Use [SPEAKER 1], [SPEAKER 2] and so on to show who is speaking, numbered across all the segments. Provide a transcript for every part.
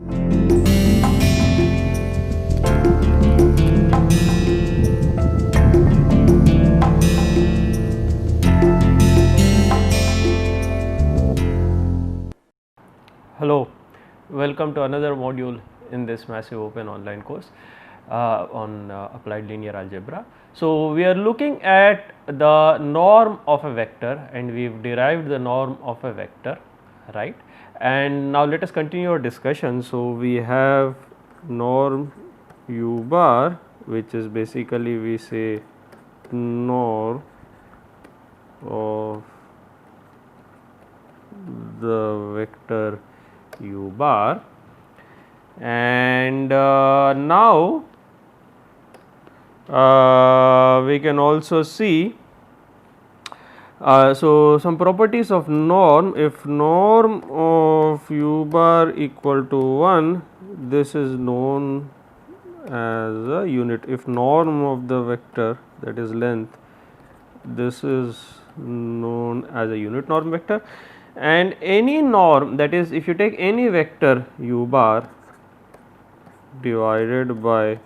[SPEAKER 1] Hello, welcome to another module in this massive open online course on applied linear algebra. So, we are looking at the norm of a vector and we have derived the norm of a vector, right. And now let us continue our discussion. So, we have norm u bar, which is basically we say norm of the vector u bar, and now we can also see so some properties of norm. If norm of u bar equal to 1, this is known as a unit. If norm of the vector, that is length, this is known as a unit norm vector. And any norm, that is if you take any vector u bar divided by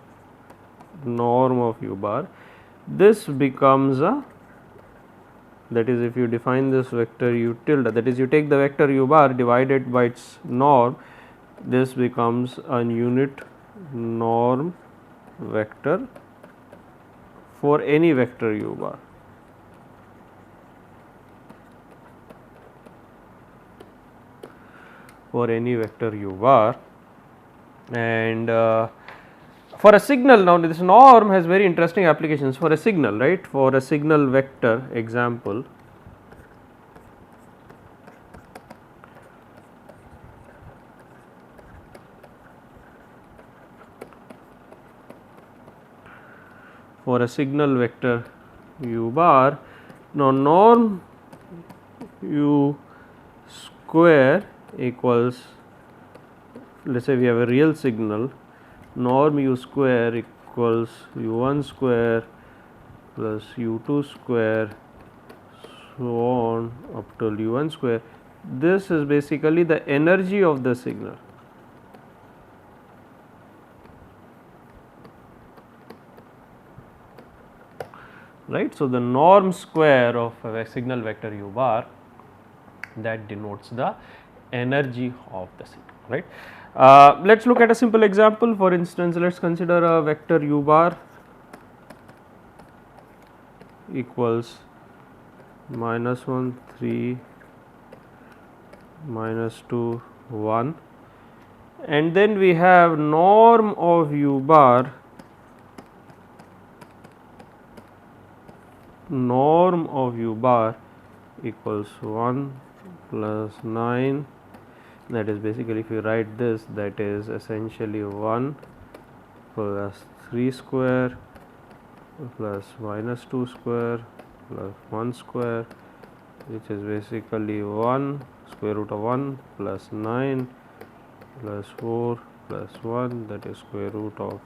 [SPEAKER 1] norm of u bar, this becomes a, that is if you define this vector u tilde, that is you take the vector u bar divided by its norm, this becomes a unit norm vector for any vector u bar. For any vector u bar. And for a signal, now this norm has very interesting applications for a signal, right. For a signal vector example, for a signal vector u bar, now norm u square equals, let us say we have a real signal, norm u square equals u1 square plus u2 square, so on up till u1 square. This is basically the energy of the signal, right. So, the norm square of a signal vector u bar, that denotes the energy of the signal, right. Let us look at a simple example. For instance, let us consider a vector u bar equals -1 3 -2 1, and then we have norm of u bar, norm of u bar equals 1 plus 9, that is basically if you write this, that is essentially 1 plus 3 square plus -2 square plus 1 square, which is basically 1 square root of 1 plus 9 plus 4 plus 1, that is square root of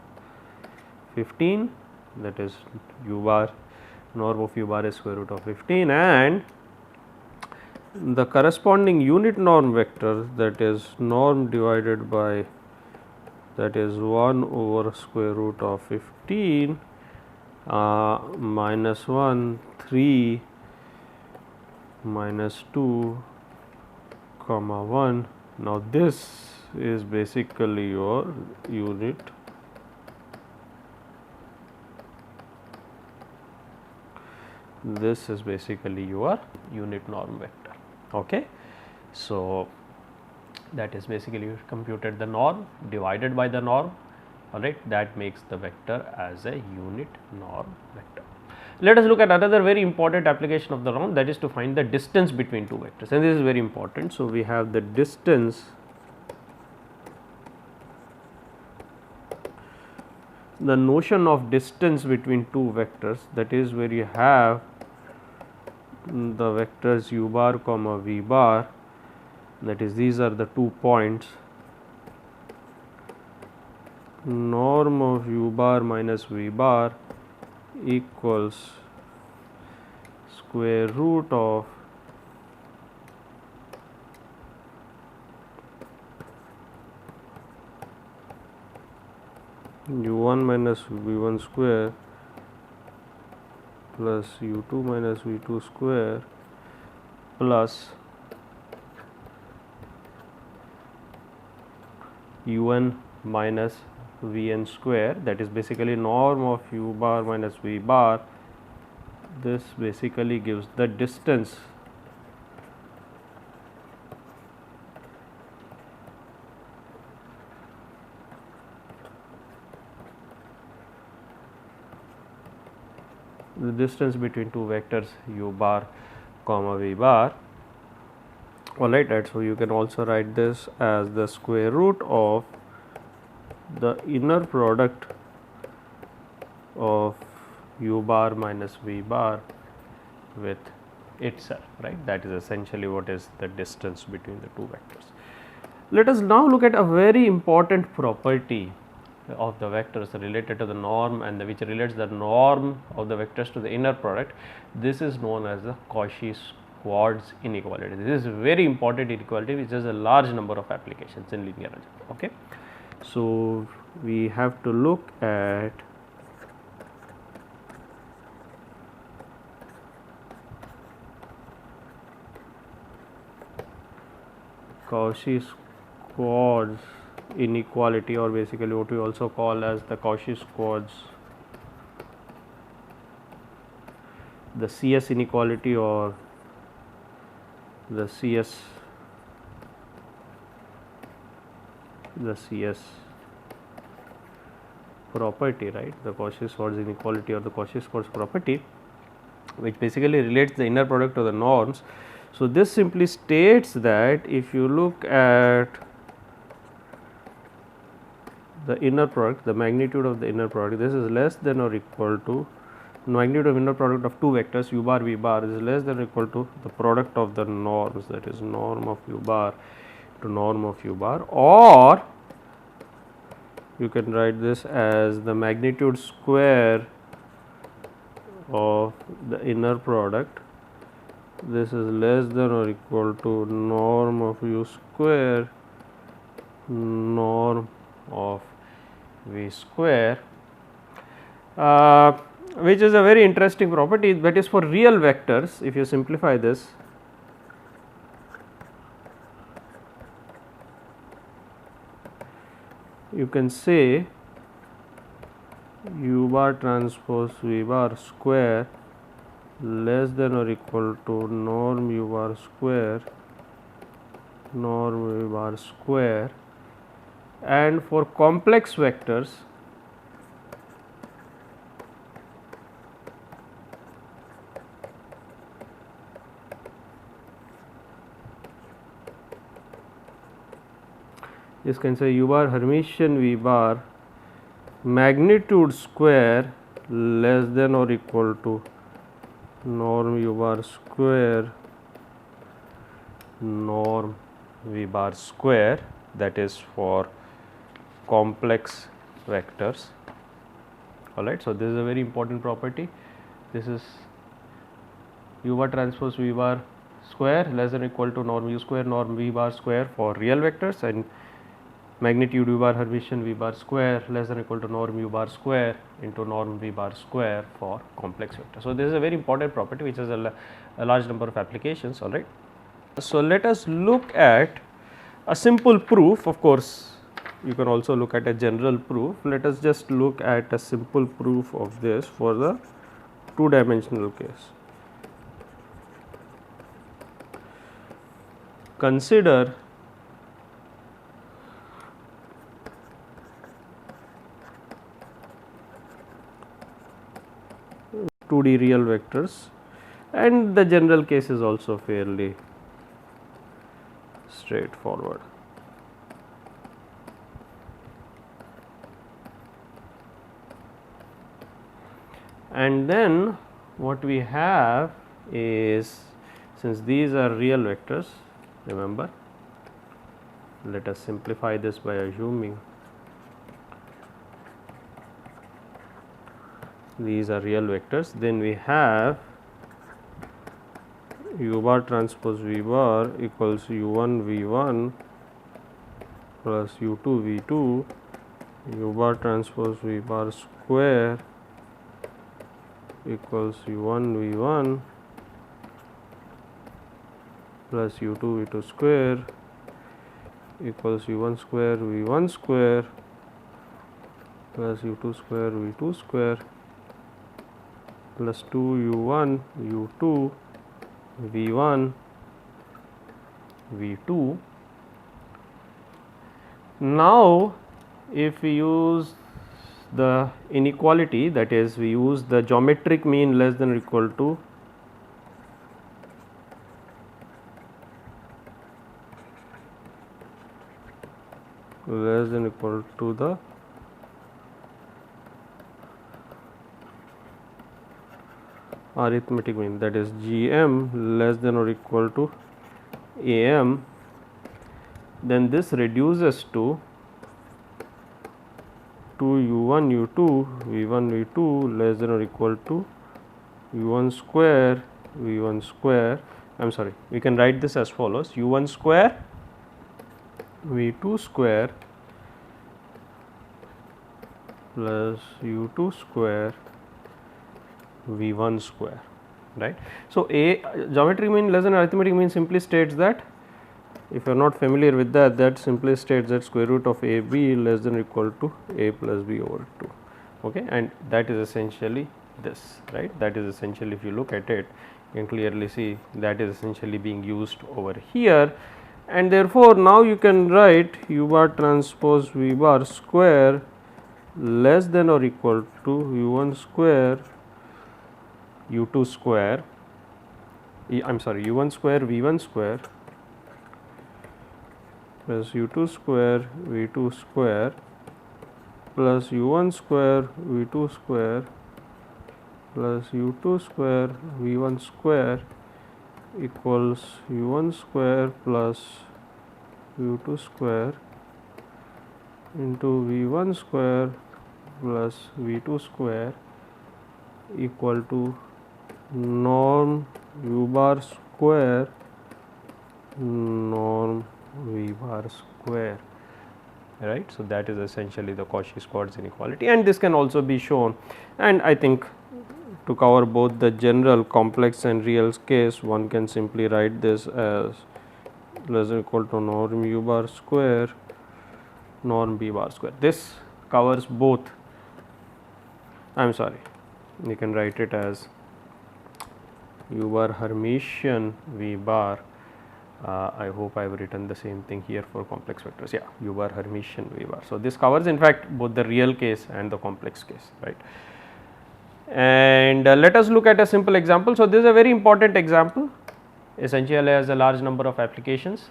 [SPEAKER 1] 15, that is u bar, norm of u bar is square root of 15, and the corresponding unit norm vector, that is norm divided by, that is 1 over square root of 15 minus 1 3 minus 2 comma 1. Now, this is basically your unit this is basically your unit norm vector. Okay. So, that is basically you computed the norm divided by the norm, alright, that makes the vector as a unit norm vector. Let us look at another very important application of the norm, that is to find the distance between two vectors, and this is very important. So, we have the distance, the notion of distance between two vectors, that is where you have the vectors u bar comma v bar, that is these are the 2 points, norm of u bar minus v bar equals square root of u1 minus v1 square plus u2 minus v2 square plus un minus vn square, that is basically norm of u bar minus v bar. This basically gives the distance between two vectors u bar comma v bar. Alright, and so you can also write this as the square root of the inner product of u bar minus v bar with itself, right. That is essentially what is the distance between the two vectors. Let us now look at a very important property of the vectors related to the norm, and which relates the norm of the vectors to the inner product. This is known as the Cauchy-Schwarz inequality. This is a very important inequality which has a large number of applications in linear algebra. Okay. So, we have to look at Cauchy-Schwarz inequality, or basically what we also call as the Cauchy-Schwarz, the CS inequality, or the CS property, right. The Cauchy-Schwarz inequality or the Cauchy-Schwarz property, which basically relates the inner product to the norms. So, this simply states that if you look at the inner product, the magnitude of the inner product, this is less than or equal to magnitude of inner product of two vectors u bar v bar is less than or equal to the product of the norms, that is norm of u bar to norm of u bar, or you can write this as the magnitude square of the inner product. This is less than or equal to norm of u square norm of v square, which is a very interesting property, that is for real vectors. If you simplify this, you can say u bar transpose v bar square less than or equal to norm u bar square norm v bar square, and for complex vectors this can say u bar Hermitian v bar magnitude square less than or equal to norm u bar square norm v bar square, that is for complex vectors. Alright, so this is a very important property. This is u bar transpose v bar square less than or equal to norm u square norm v bar square for real vectors, and magnitude u bar Hermitian v bar square less than or equal to norm u bar square into norm v bar square for complex vectors. So, this is a very important property which has a large number of applications. Alright. So, let us look at a simple proof. Of course, you can also look at a general proof. Let us just look at a simple proof of this for the two dimensional case. Consider two D real vectors, and the general case is also fairly straightforward. And then what we have is, since these are real vectors, remember, let us simplify this by assuming these are real vectors, then we have u bar transpose v bar equals u1 v1 plus u2 v2 u bar transpose v bar square equals u1 v1 plus u2 v2 square equals u1 square v1 square plus u2 square v2 square plus 2 u1 u2 v1 v2. Now if we use the inequality, that is we use the geometric mean less than or equal to the arithmetic mean, that is GM less than or equal to AM, then this reduces to 2 u1 u2 v1 v2 less than or equal to u1 square v1 square. I am sorry, we can write this as follows: u1 square v2 square plus u2 square v1 square, right. So, a geometric mean less than arithmetic mean simply states that, if you are not familiar with that, that simply states that square root of a b less than or equal to a plus b over 2, okay, and that is essentially this, right. That is essentially, if you look at it, you can clearly see that is essentially being used over here, and therefore, now you can write u bar transpose v bar square less than or equal to u1 square u2 square, I am sorry, u1 square v1 square plus u2 square v2 square plus u1 square v2 square plus u2 square v1 square equals u1 square plus u2 square into v1 square plus v2 square equal to norm u bar square norm v bar square, right. So, that is essentially the Cauchy-Schwarz inequality, and this can also be shown, and I think to cover both the general complex and real case, one can simply write this as less than or equal to norm u bar square norm b bar square. This covers both, I am sorry, you can write it as u bar Hermitian v bar. I hope I have written the same thing here for complex vectors, yeah, u bar Hermitian v bar. So, this covers in fact both the real case and the complex case, right. And let us look at a simple example. So, this is a very important example, essentially has a large number of applications,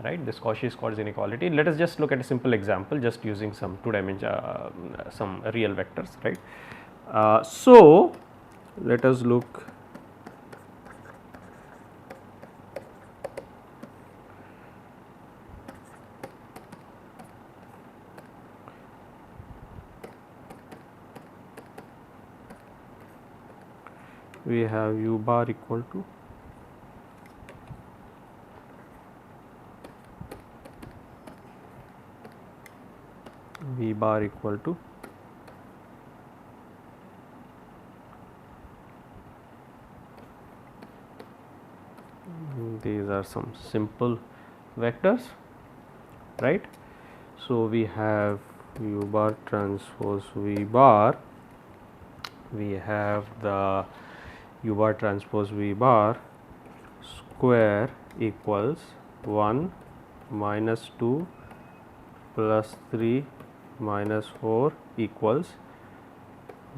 [SPEAKER 1] right, this Cauchy-Schwarz inequality. Let us just look at a simple example, just using some some real vectors, right. So, let us look we have u bar equal to v bar equal to these are some simple vectors, right. So, we have u bar transpose v bar, we have the u bar transpose v bar square equals 1 minus 2 plus 3 minus 4 equals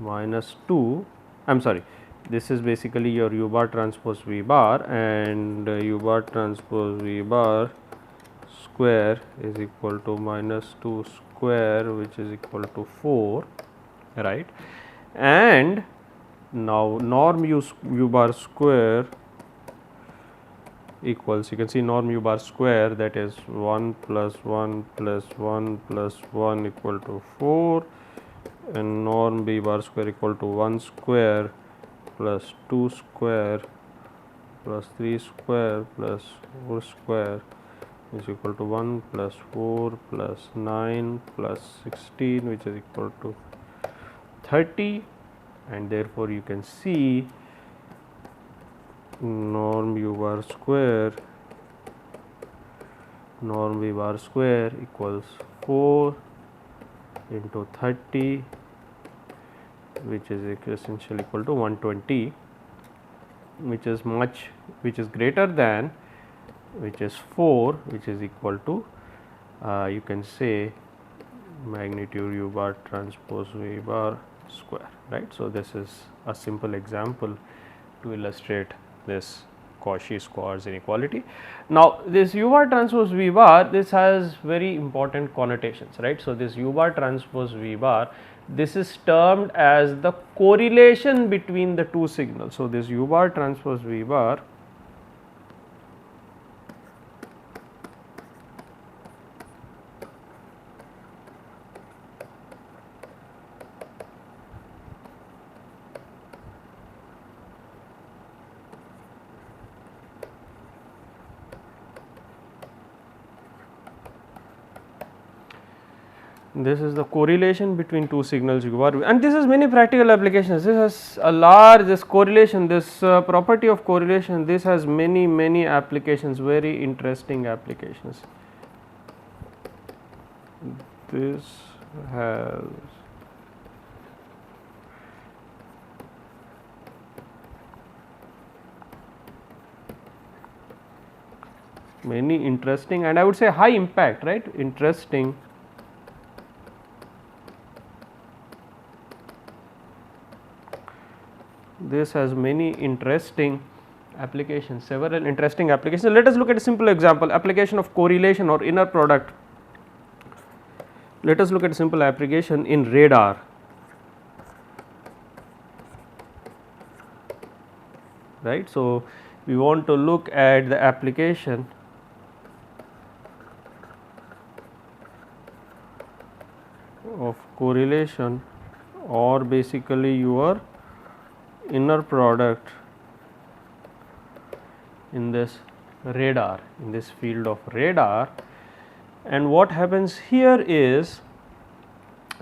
[SPEAKER 1] minus 2, I am sorry, this is basically your u bar transpose v bar, and u bar transpose v bar square is equal to minus 2 square, which is equal to 4, right. And now norm u bar square equals, you can see norm u bar square, that is 1 plus 1 plus 1 plus 1 equal to 4, and norm b bar square equal to 1 square plus 2 square plus 3 square plus 4 square is equal to 1 plus 4 plus 9 plus 16, which is equal to 30, and therefore you can see norm v bar square equals 4 into 30, which is essentially equal to 120, which is greater than, which is 4, which is equal to you can say magnitude u bar transpose v bar square, right. So, this is a simple example to illustrate this Cauchy-Schwarz inequality. Now, this u bar transpose v bar, this has very important connotations, right. So, this u bar transpose v bar, this is termed as the correlation between the two signals. So, this u bar transpose v bar this is the correlation between two signals u bar, and this has many practical applications. This has a large, this correlation, this property of correlation, this has many applications, very interesting applications. This has many interesting and I would say high impact, right, interesting this has many interesting applications, several interesting applications. Let us look at a simple example, application of correlation or inner product. Let us look at a simple application in radar, right. So, we want to look at the application of correlation or basically your inner product in this radar, in this field of radar. And what happens here is,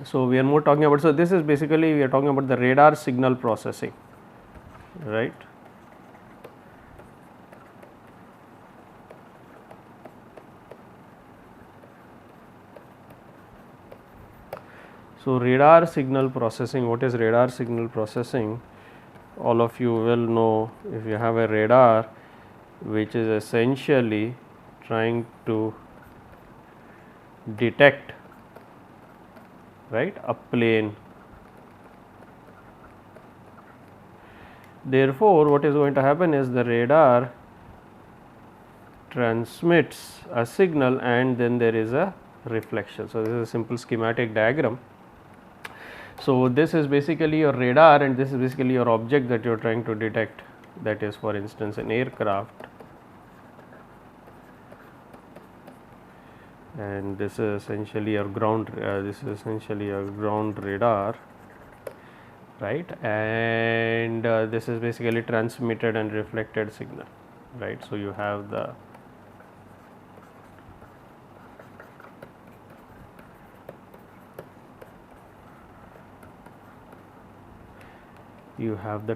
[SPEAKER 1] so we are more talking about, so this is basically we are talking about the radar signal processing, right. So, radar signal processing, what is radar signal processing? All of you will know, if you have a radar which is essentially trying to detect, right, a plane. Therefore, what is going to happen is the radar transmits a signal and then there is a reflection. So, this is a simple schematic diagram. So, this is basically your radar and this is basically your object that you are trying to detect, that is for instance an aircraft, and this is essentially your ground radar, right, and this is basically transmitted and reflected signal, right. So, you have the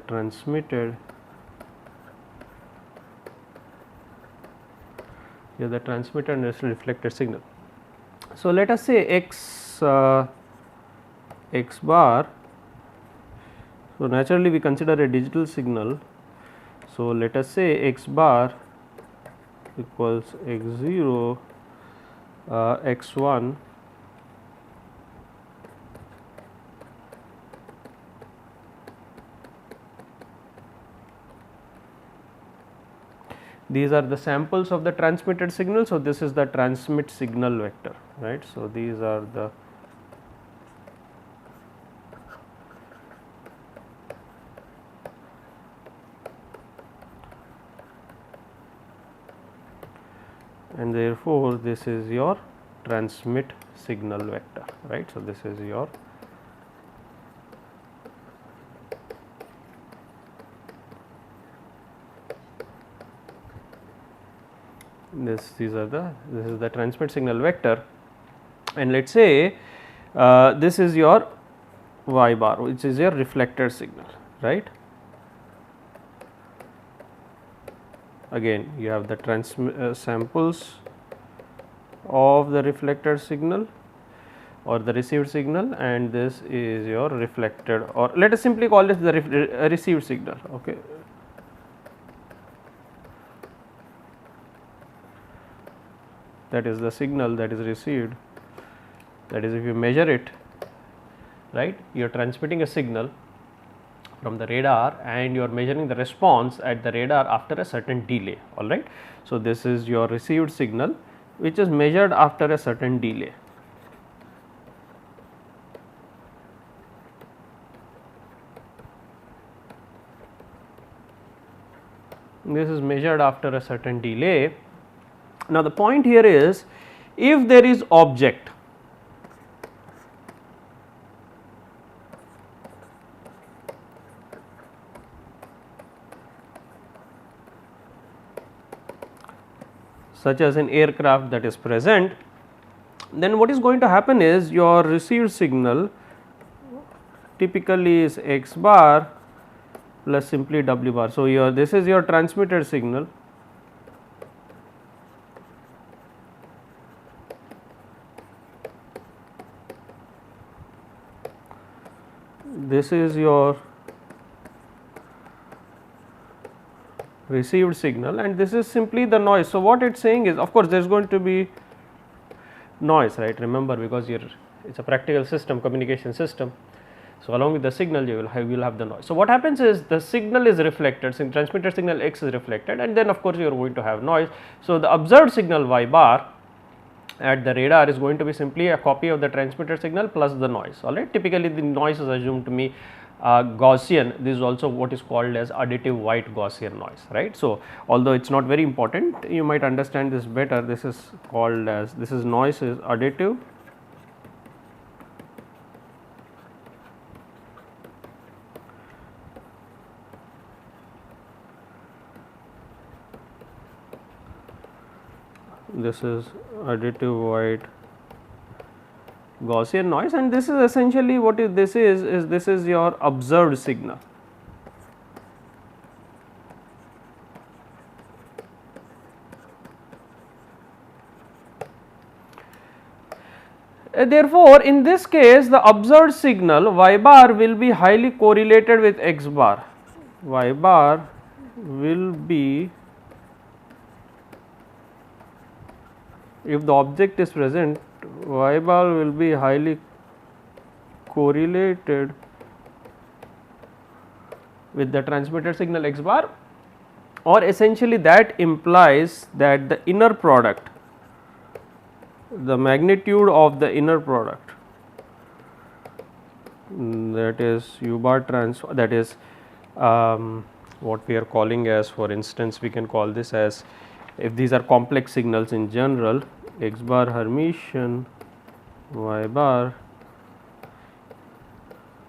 [SPEAKER 1] transmitted, and reflected signal. So, let us say x bar. So, naturally we consider a digital signal. So, let us say x bar equals x0 x1 these are the samples of the transmitted signal. So, this is the transmit signal vector, right. So, these are the and therefore, this is your transmit signal vector, right. So, this is your this is the transmit signal vector, and let us say this is your y bar, which is your reflected signal, right. Again you have the samples of the reflected signal or the received signal, and this is your reflected, or let us simply call this the received signal. Okay. That is the signal that is received, that is if you measure it, right, you are transmitting a signal from the radar and you are measuring the response at the radar after a certain delay, alright. So, this is your received signal which is measured after a certain delay. This is measured after a certain delay. Now, the point here is, if there is object, such as an aircraft that is present, then what is going to happen is your received signal typically is x bar plus simply w bar. So, this is your transmitted signal, this is your received signal, and this is simply the noise. So, what it is saying is, of course, there is going to be noise, right, remember, because it is a practical system, communication system. So, along with the signal you will have the noise. So, what happens is the signal is reflected, so transmitted signal x is reflected, and then of course, you are going to have noise. So, the observed signal y bar at the radar is going to be simply a copy of the transmitted signal plus the noise, alright. Typically, the noise is assumed to be Gaussian. This is also what is called as additive white Gaussian noise, right. So, although it is not very important, you might understand this better. This is called as, this is noise is additive this is additive white Gaussian noise, and this is essentially what this is this is your observed signal. Therefore, in this case the observed signal y bar will be highly correlated with x bar, y bar will be, if the object is present, y bar will be highly correlated with the transmitted signal x bar, or essentially that implies that the inner product, the magnitude of the inner product, that is u bar transfer, that is what we are calling as, for instance, we can call this as, if these are complex signals in general, x bar Hermitian y bar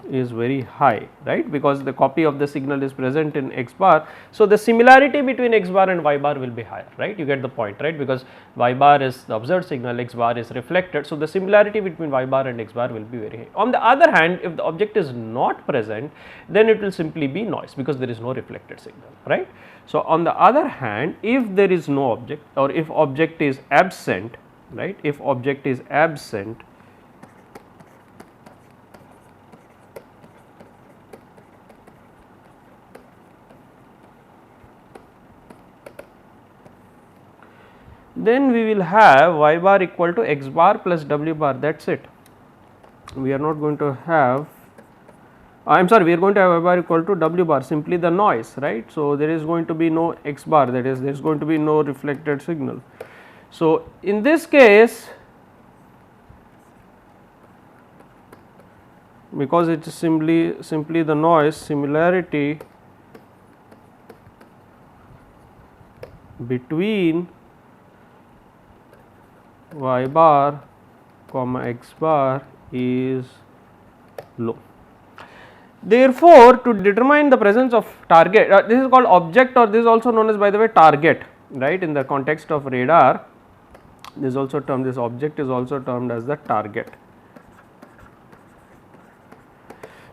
[SPEAKER 1] is very high, right, because the copy of the signal is present in x bar. So, the similarity between x bar and y bar will be higher, right, you get the point, right, because y bar is the observed signal, x bar is reflected. So, the similarity between y bar and x bar will be very high. On the other hand, if the object is not present, then it will simply be noise, because there is no reflected signal, right. So, on the other hand, if there is no object, or if object is absent, right, if object is absent, then we will have y bar equal to x bar plus w bar, that is it. We are not going to have, I am sorry, we are going to have y bar equal to w bar, simply the noise, right. So, there is going to be no x bar, that is, there is going to be no reflected signal. So, in this case, because it is simply the noise, similarity between y bar comma x bar is low. Therefore, to determine the presence of target, this is called object, or this is also known as, by the way, target, right, in the context of radar, this object is also termed as the target.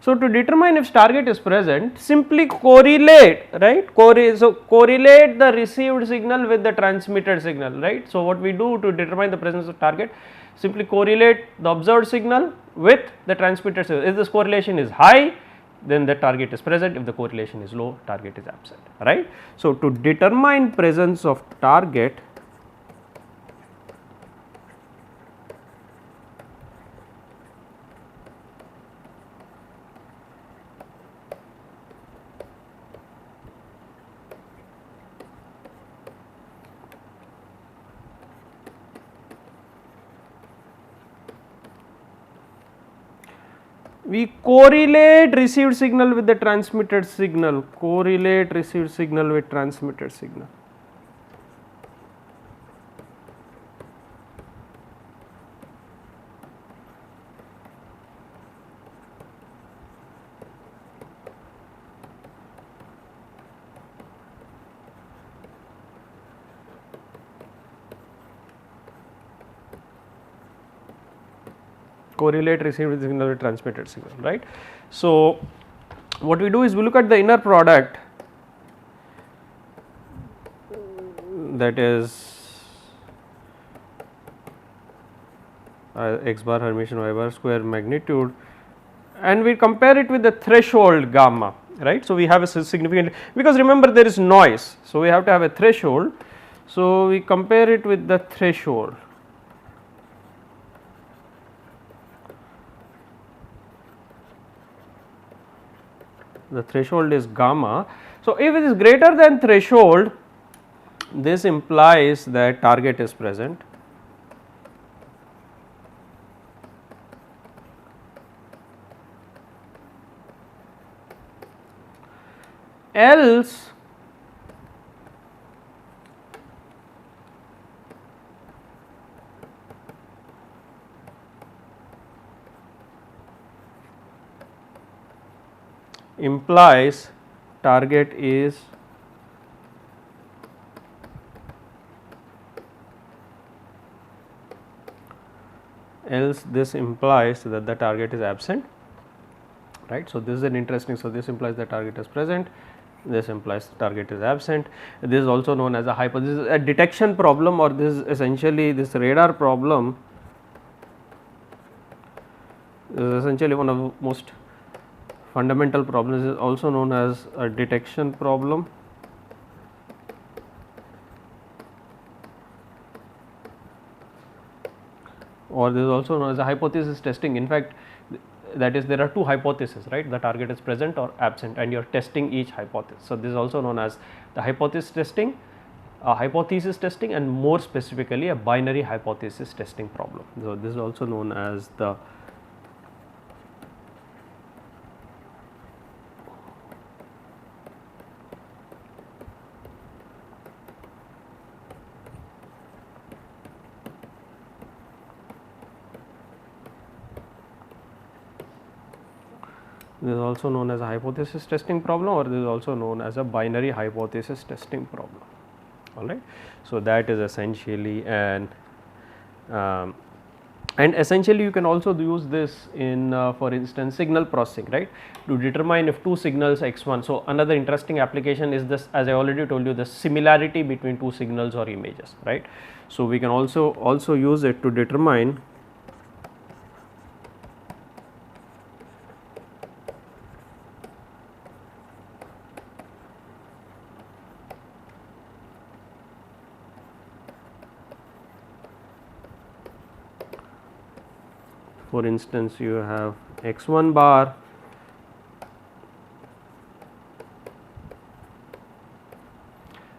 [SPEAKER 1] So, to determine if target is present, simply correlate, right, correlate the received signal with the transmitted signal, right. So, what we do to determine the presence of target, simply correlate the observed signal with the transmitted signal. If this correlation is high, then the target is present. If the correlation is low, target is absent, right. So, to determine presence of target, we correlate received signal with the transmitted signal, correlate received signal with transmitted signal. Correlate received signal with transmitted signal, right. So, what we do is we look at the inner product, that is x bar Hermitian y bar square magnitude, and we compare it with the threshold gamma, right. So, we have a significant, because remember there is noise, so we have to have a threshold. So, we compare it with the threshold. The threshold is gamma. So, if it is greater than threshold, this implies that target is present. Else implies target is else this implies that the target is absent, right. So, this is an interesting, so this implies the target is present, this implies target is absent. This is also known as a hypothesis, this is a detection problem, or this is essentially this radar problem is essentially one of the most fundamental problems, is also known as a detection problem. Or this is also known as a hypothesis testing. In fact, that is, there are two hypotheses, right, the target is present or absent, and you are testing each hypothesis. So, this is also known as the hypothesis testing, and more specifically a binary hypothesis testing problem. So, this is also known as the this is also known as a hypothesis testing problem, or this is also known as a binary hypothesis testing problem, all right. So, that is essentially and essentially you can also use this in for instance signal processing, right, to determine if two signals x1. So, another interesting application is this, as I already told you, the similarity between two signals or images, right. So, we can also use it to determine for instance you have x1 bar,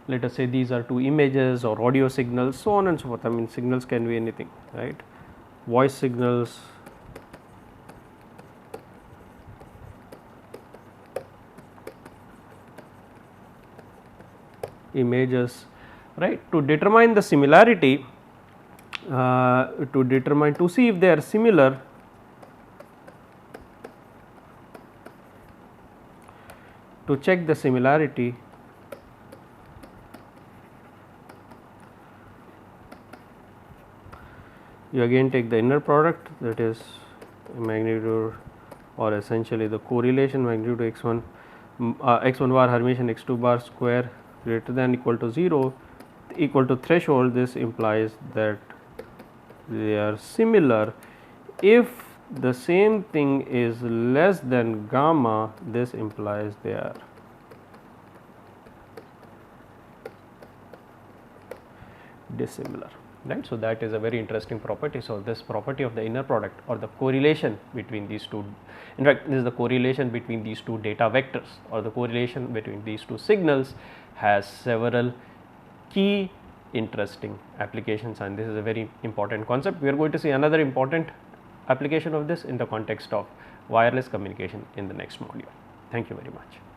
[SPEAKER 1] let us say these are two images or audio signals, so on and so forth. I mean, signals can be anything, right, voice signals, images, right. To determine the similarity, to see if they are similar, to check the similarity, You again take the inner product, that is magnitude or essentially the correlation magnitude x1 x1 bar Hermitian x2 bar square greater than equal to 0 equal to threshold. This implies that they are similar. If the same thing is less than gamma, this implies they are dissimilar, right. So, that is a very interesting property. So, this property of the inner product or the correlation between these two, in fact this is the correlation between these two data vectors or the correlation between these two signals has several key interesting applications, and this is a very important concept. We are going to see another important application of this in the context of wireless communication in the next module. Thank you very much.